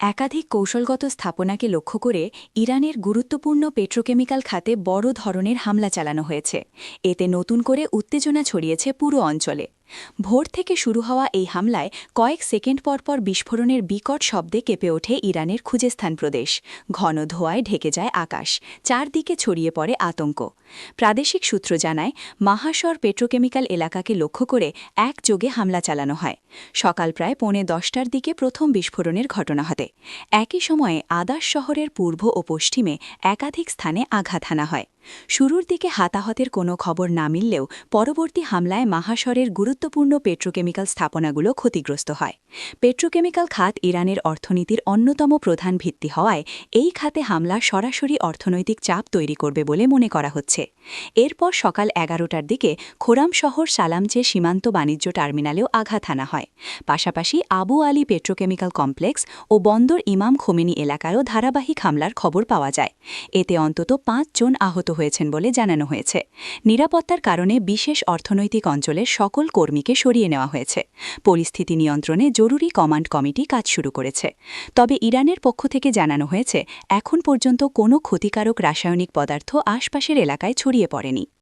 একাধিক কৌশলগত স্থাপনাকে লক্ষ্য করে ইরানের গুরুত্বপূর্ণ পেট্রোকেমিক্যাল খাতে বড় ধরনের হামলা চালানো হয়েছে। এতে নতুন করে উত্তেজনা ছড়িয়েছে পুরো অঞ্চলে। ভোর থেকে শুরু হওয়া এই হামলায় কয়েক সেকেন্ড পরপর বিস্ফোরণের বিকট শব্দে কেঁপে ওঠে ইরানের খুজেস্তান প্রদেশ। ঘন ধোঁয়ায় ঢেকে যায় আকাশ, চারদিকে ছড়িয়ে পড়ে আতঙ্ক। প্রাদেশিক সূত্র জানায়, মাহাশর পেট্রোকেমিক্যাল এলাকাকে লক্ষ্য করে একযোগে হামলা চালানো হয়। সকাল প্রায় 10:15টার দিকে প্রথম বিস্ফোরণের ঘটনা ঘটে। একই সময়ে আদাস শহরের পূর্ব ও পশ্চিমে একাধিক স্থানে আঘাত হানা হয়। শুরুর দিকে হতাহতের কোনো খবর না মিললেও পরবর্তী হামলায় মাহাশরের গুরুত্বপূর্ণ পেট্রোকেমিক্যাল স্থাপনাগুলো ক্ষতিগ্রস্ত হয়। পেট্রোকেমিক্যাল খাত ইরানের অর্থনীতির অন্যতম প্রধান ভিত্তি হওয়ায় এই খাতে হামলা সরাসরি অর্থনৈতিক চাপ তৈরি করবে বলে মনে করা হচ্ছে। এরপর সকাল 11টার দিকে খোরাম শহর সালামচে সীমান্ত বাণিজ্য টার্মিনালেও আঘাত হানা হয়। পাশাপাশি আবু আলী পেট্রোকেমিক্যাল কমপ্লেক্স ও বন্দর ইমাম খোমেনি এলাকায়ও ধারাবাহিক হামলার খবর পাওয়া যায়। এতে অন্তত 5 জন আহত হয়েছেন বলে জানানো হয়েছে। নিরাপত্তার কারণে বিশেষ অর্থনৈতিক অঞ্চলের সকল কর্মীকে সরিয়ে নেওয়া হয়েছে। পরিস্থিতি নিয়ন্ত্রণে জরুরি কমান্ড কমিটি কাজ শুরু করেছে। তবে ইরানের পক্ষ থেকে জানানো হয়েছে, এখন পর্যন্ত কোনো ক্ষতিকারক রাসায়নিক পদার্থ আশপাশের এলাকায় ছড়িয়ে পড়েনি।